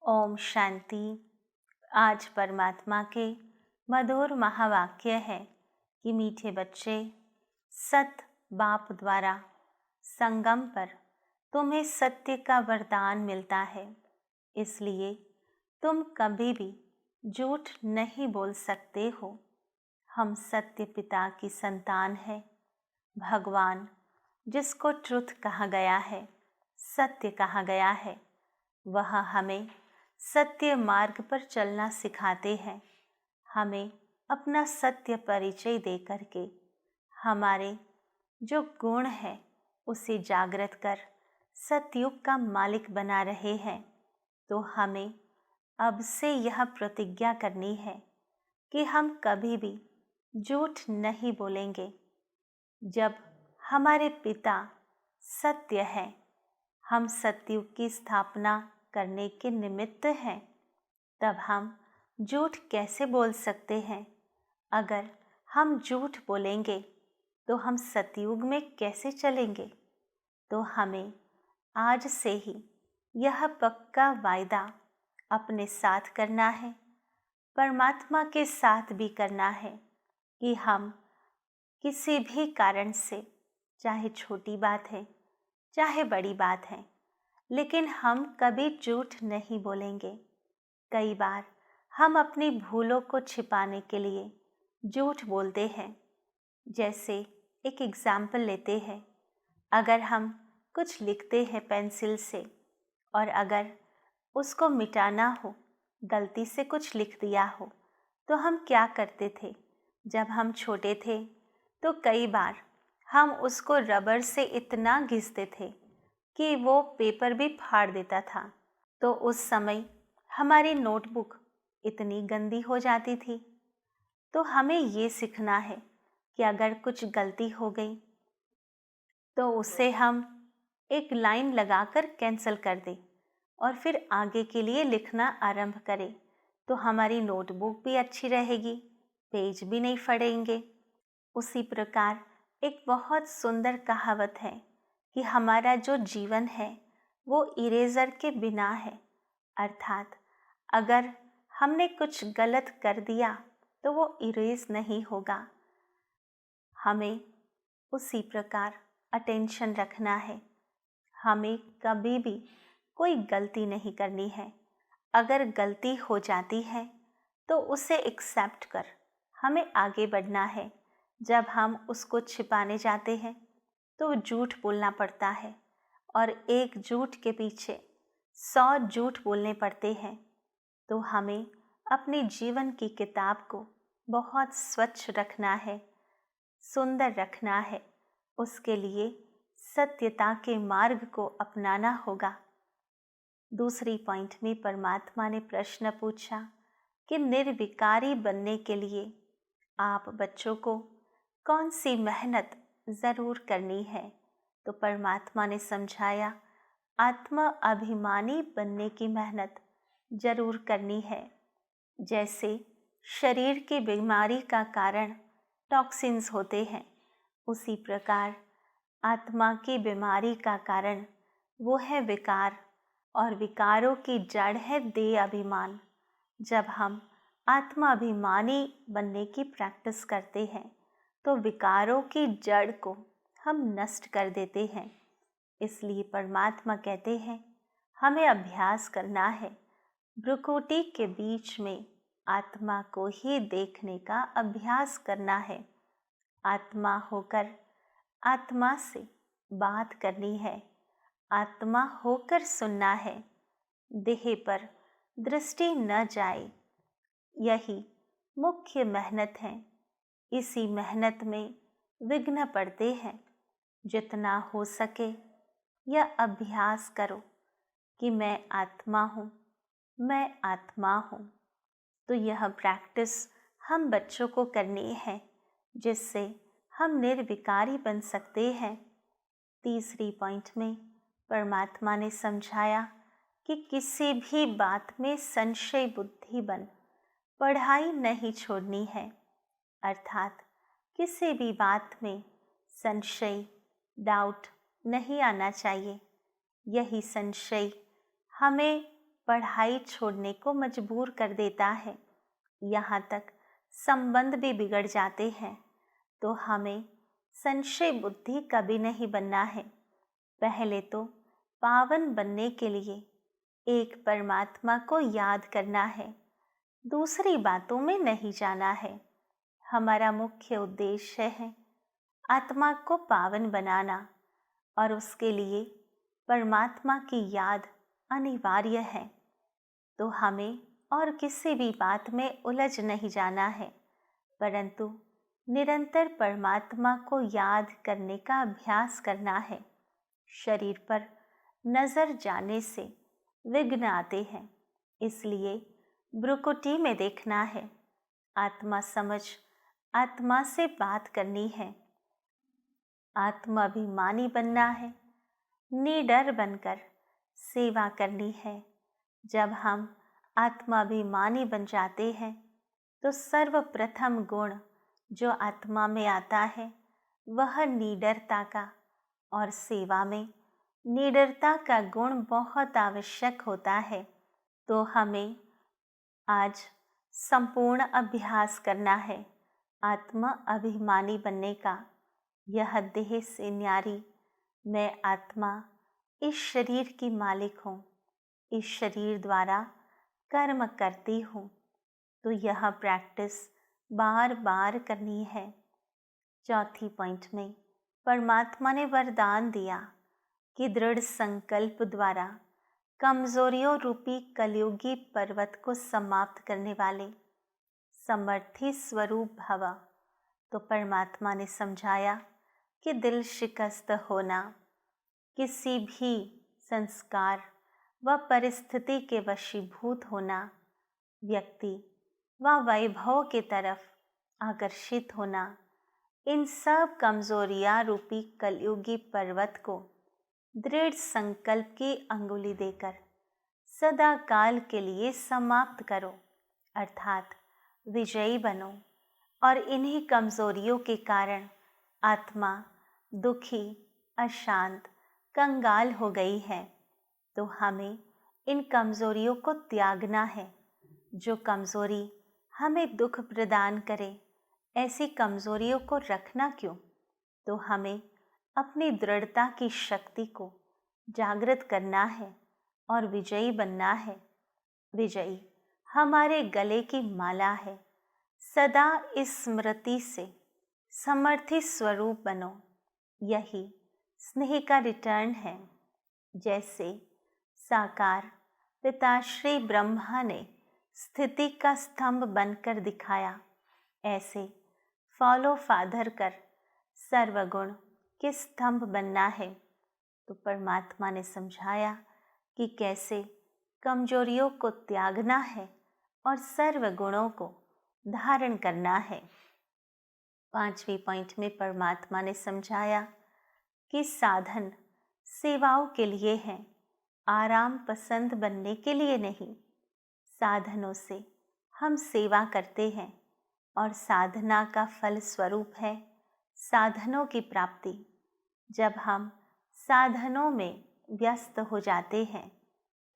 ओम शांति। आज परमात्मा के मधुर महावाक्य है कि मीठे बच्चे, सत बाप द्वारा संगम पर तुम्हें सत्य का वरदान मिलता है, इसलिए तुम कभी भी झूठ नहीं बोल सकते हो। हम सत्य पिता की संतान है। भगवान जिसको ट्रुथ कहा गया है, सत्य कहा गया है, वह हमें सत्य मार्ग पर चलना सिखाते हैं। हमें अपना सत्य परिचय दे करके हमारे जो गुण है उसे जागृत कर सतयुग का मालिक बना रहे हैं। तो हमें अब से यह प्रतिज्ञा करनी है कि हम कभी भी झूठ नहीं बोलेंगे। जब हमारे पिता सत्य है, हम सतयुग की स्थापना करने के निमित्त हैं, तब हम झूठ कैसे बोल सकते हैं? अगर हम झूठ बोलेंगे तो हम सतयुग में कैसे चलेंगे? तो हमें आज से ही यह पक्का वायदा अपने साथ करना है, परमात्मा के साथ भी करना है कि हम किसी भी कारण से, चाहे छोटी बात है चाहे बड़ी बात है, लेकिन हम कभी झूठ नहीं बोलेंगे। कई बार हम अपनी भूलों को छिपाने के लिए झूठ बोलते हैं। जैसे एक एग्जाम्पल लेते हैं, अगर हम कुछ लिखते हैं पेंसिल से और अगर उसको मिटाना हो, गलती से कुछ लिख दिया हो, तो हम क्या करते थे? जब हम छोटे थे तो कई बार हम उसको रबर से इतना घिसते थे कि वो पेपर भी फाड़ देता था। तो उस समय हमारी नोटबुक इतनी गंदी हो जाती थी। तो हमें ये सीखना है कि अगर कुछ गलती हो गई तो उसे हम एक लाइन लगाकर कैंसिल कर दें और फिर आगे के लिए लिखना आरंभ करें, तो हमारी नोटबुक भी अच्छी रहेगी, पेज भी नहीं फटेंगे। उसी प्रकार एक बहुत सुंदर कहावत है कि हमारा जो जीवन है वो इरेजर के बिना है, अर्थात अगर हमने कुछ गलत कर दिया तो वो इरेज नहीं होगा। हमें उसी प्रकार अटेंशन रखना है। हमें कभी भी कोई गलती नहीं करनी है। अगर गलती हो जाती है तो उसे एक्सेप्ट कर हमें आगे बढ़ना है। जब हम उसको छिपाने जाते हैं तो झूठ बोलना पड़ता है और एक झूठ के पीछे 100 झूठ बोलने पड़ते हैं। तो हमें अपने जीवन की किताब को बहुत स्वच्छ रखना है, सुंदर रखना है। उसके लिए सत्यता के मार्ग को अपनाना होगा। दूसरी पॉइंट में परमात्मा ने प्रश्न पूछा कि निर्विकारी बनने के लिए आप बच्चों को कौन सी मेहनत ज़रूर करनी है? तो परमात्मा ने समझाया, आत्मा अभिमानी बनने की मेहनत ज़रूर करनी है। जैसे शरीर की बीमारी का कारण टॉक्सिन्स होते हैं, उसी प्रकार आत्मा की बीमारी का कारण वो है विकार, और विकारों की जड़ है देह अभिमान। जब हम आत्मा अभिमानी बनने की प्रैक्टिस करते हैं तो विकारों की जड़ को हम नष्ट कर देते हैं। इसलिए परमात्मा कहते हैं हमें अभ्यास करना है, भ्रुकुटी के बीच में आत्मा को ही देखने का अभ्यास करना है। आत्मा होकर आत्मा से बात करनी है, आत्मा होकर सुनना है, देह पर दृष्टि न जाए। यही मुख्य मेहनत है। इसी मेहनत में विघ्न पड़ते हैं। जितना हो सके यह अभ्यास करो कि मैं आत्मा हूँ, मैं आत्मा हूँ। तो यह प्रैक्टिस हम बच्चों को करनी है, जिससे हम निर्विकारी बन सकते हैं। तीसरी पॉइंट में परमात्मा ने समझाया कि किसी भी बात में संशय बुद्धि बन पढ़ाई नहीं छोड़नी है, अर्थात किसी भी बात में संशय, डाउट नहीं आना चाहिए। यही संशय हमें पढ़ाई छोड़ने को मजबूर कर देता है, यहाँ तक संबंध भी बिगड़ जाते हैं। तो हमें संशय बुद्धि कभी नहीं बनना है। पहले तो पावन बनने के लिए एक परमात्मा को याद करना है, दूसरी बातों में नहीं जाना है। हमारा मुख्य उद्देश्य है आत्मा को पावन बनाना, और उसके लिए परमात्मा की याद अनिवार्य है। तो हमें और किसी भी बात में उलझ नहीं जाना है, परंतु निरंतर परमात्मा को याद करने का अभ्यास करना है। शरीर पर नजर जाने से विघ्न आते हैं, इसलिए भ्रुकुटी में देखना है। आत्मा समझ आत्मा से बात करनी है। आत्माभिमानी बनना है, निडर बनकर सेवा करनी है। जब हम आत्माभिमानी बन जाते हैं तो सर्वप्रथम गुण जो आत्मा में आता है वह निडरता का, और सेवा में निडरता का गुण बहुत आवश्यक होता है। तो हमें आज संपूर्ण अभ्यास करना है आत्मा अभिमानी बनने का। यह देह से न्यारी मैं आत्मा इस शरीर की मालिक हूँ, इस शरीर द्वारा कर्म करती हूँ। तो यह प्रैक्टिस बार बार करनी है। चौथी पॉइंट में परमात्मा ने वरदान दिया कि दृढ़ संकल्प द्वारा कमजोरियों रूपी कलयुगी पर्वत को समाप्त करने वाले समर्थी स्वरूप भव। तो परमात्मा ने समझाया कि दिल शिकस्त होना, किसी भी संस्कार व परिस्थिति के वशीभूत होना, व्यक्ति व वैभव की तरफ आकर्षित होना, इन सब कमजोरियां रूपी कलयुगी पर्वत को दृढ़ संकल्प की अंगुली देकर सदा काल के लिए समाप्त करो, अर्थात विजयी बनो। और इन्हीं कमजोरियों के कारण आत्मा दुखी, अशांत, कंगाल हो गई है। तो हमें इन कमजोरियों को त्यागना है। जो कमजोरी हमें दुख प्रदान करे, ऐसी कमजोरियों को रखना क्यों। तो हमें अपनी दृढ़ता की शक्ति को जागृत करना है और विजयी बनना है। विजयी हमारे गले की माला है। सदा इस स्मृति से समर्थी स्वरूप बनो। यही स्नेह का रिटर्न है। जैसे साकार पिताश्री ब्रह्मा ने स्थिति का स्तंभ बनकर दिखाया, ऐसे फॉलो फादर कर सर्वगुण के स्तंभ बनना है। तो परमात्मा ने समझाया कि कैसे कमजोरियों को त्यागना है और सर्वगुणों को धारण करना है। पांचवी पॉइंट में परमात्मा ने समझाया कि साधन सेवाओं के लिए है, आराम पसंद बनने के लिए नहीं। साधनों से हम सेवा करते हैं और साधना का फल स्वरूप है साधनों की प्राप्ति। जब हम साधनों में व्यस्त हो जाते हैं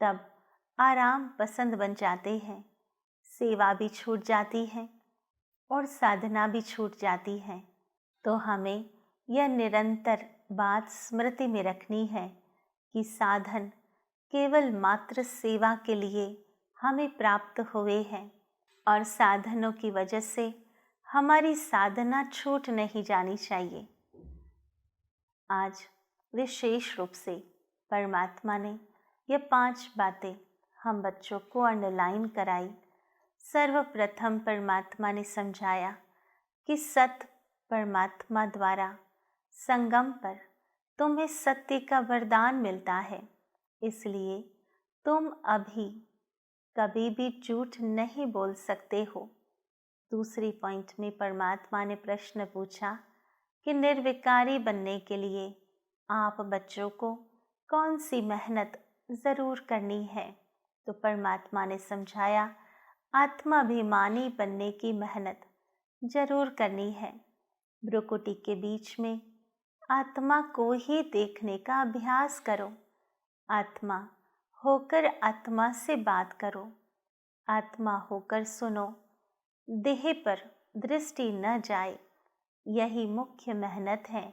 तब आराम पसंद बन जाते हैं, सेवा भी छूट जाती है और साधना भी छूट जाती है। तो हमें यह निरंतर बात स्मृति में रखनी है कि साधन केवल मात्र सेवा के लिए हमें प्राप्त हुए हैं और साधनों की वजह से हमारी साधना छूट नहीं जानी चाहिए। आज विशेष रूप से परमात्मा ने ये 5 बातें हम बच्चों को अंडरलाइन कराई। सर्वप्रथम परमात्मा ने समझाया कि सत्य परमात्मा द्वारा संगम पर तुम्हें सत्य का वरदान मिलता है, इसलिए तुम अभी कभी भी झूठ नहीं बोल सकते हो। दूसरी पॉइंट में परमात्मा ने प्रश्न पूछा कि निर्विकारी बनने के लिए आप बच्चों को कौन सी मेहनत ज़रूर करनी है। तो परमात्मा ने समझाया आत्माभिमानी बनने की मेहनत जरूर करनी है। भ्रुकुटी के बीच में आत्मा को ही देखने का अभ्यास करो। आत्मा होकर आत्मा से बात करो, आत्मा होकर सुनो, देह पर दृष्टि न जाए। यही मुख्य मेहनत है।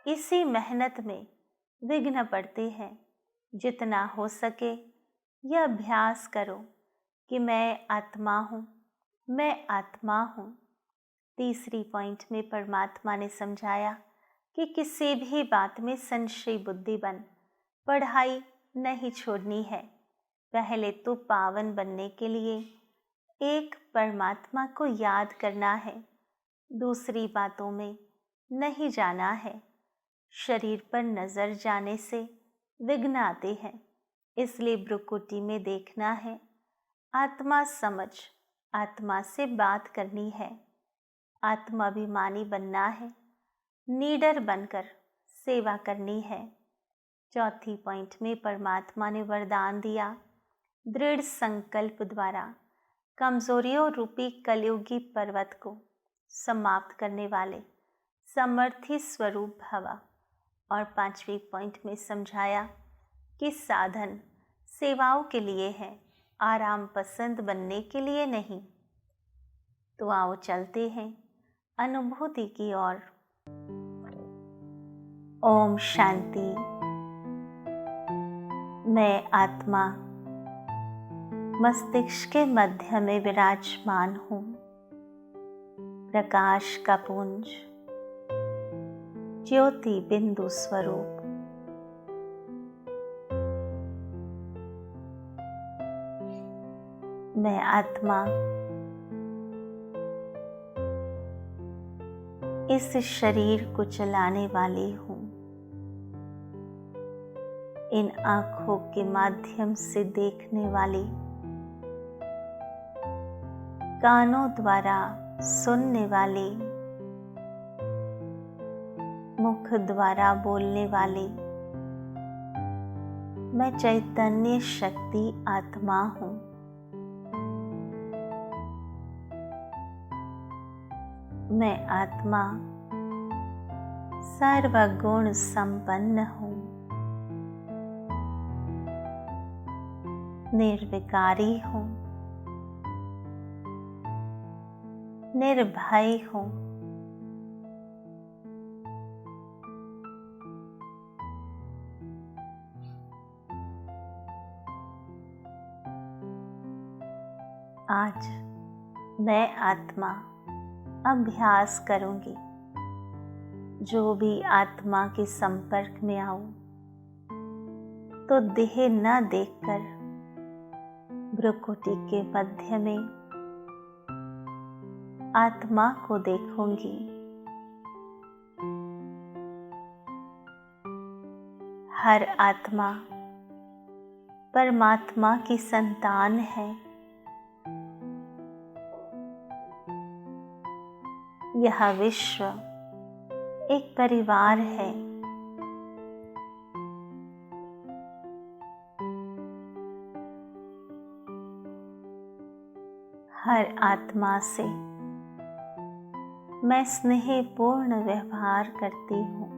इसी मेहनत में विघ्न पड़ते हैं। जितना हो सके यह अभ्यास करो कि मैं आत्मा हूँ, मैं आत्मा हूँ। तीसरी पॉइंट में परमात्मा ने समझाया कि किसी भी बात में संशय बुद्धि बन पढ़ाई नहीं छोड़नी है। पहले तो पावन बनने के लिए एक परमात्मा को याद करना है, दूसरी बातों में नहीं जाना है। शरीर पर नज़र जाने से विघ्न आते हैं, इसलिए भ्रुकुटी में देखना है। आत्मा समझ, आत्मा से बात करनी है। आत्माभिमानी बनना है, नीडर बनकर सेवा करनी है। चौथी पॉइंट में परमात्मा ने वरदान दिया, दृढ़ संकल्प द्वारा कमजोरियों रूपी कलयुगी पर्वत को समाप्त करने वाले समर्थी स्वरूप भवा। और पांचवी पॉइंट में समझाया कि साधन सेवाओं के लिए है, आराम पसंद बनने के लिए नहीं। तो आओ चलते हैं अनुभूति की ओर। ओम शांति। मैं आत्मा मस्तिष्क के मध्य में विराजमान हूँ, प्रकाश का पुंज, ज्योति बिंदु स्वरूप। मैं आत्मा इस शरीर को चलाने वाली हूँ। इन आँखों के माध्यम से देखने वाली, कानों द्वारा सुनने वाली, मुख द्वारा बोलने वाली मैं चैतन्य शक्ति आत्मा हूँ। मैं आत्मा सर्वगुण संपन्न हूँ, निर्विकारी हूँ, निर्भय हूँ। आज मैं आत्मा अभ्यास करूंगी। जो भी आत्मा के संपर्क में आऊं तो देह न देखकर भ्रुकुटी के मध्य में आत्मा को देखूंगी। हर आत्मा परमात्मा की संतान है। यह विश्व एक परिवार है। हर आत्मा से मैं स्नेहपूर्ण व्यवहार करती हूँ।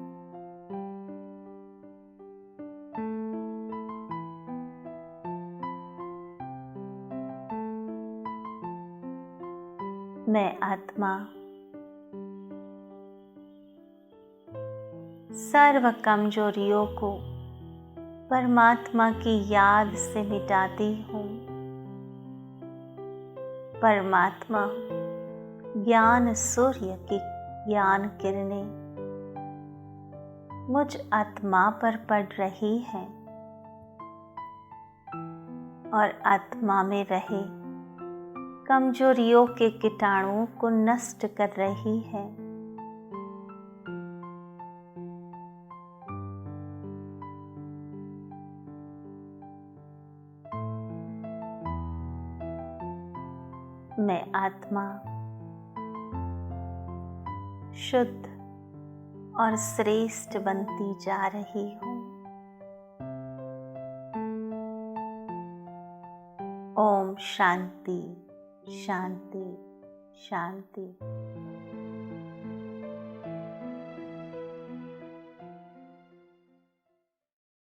मैं आत्मा सर्व कमजोरियों को परमात्मा की याद से मिटाती हूँ। परमात्मा ज्ञान सूर्य की ज्ञान किरणें मुझ आत्मा पर पड़ रही हैं और आत्मा में रहे कमजोरियों के कीटाणुओं को नष्ट कर रही है। मैं आत्मा शुद्ध और श्रेष्ठ बनती जा रही हूँ। ओम शांति शांति शांति।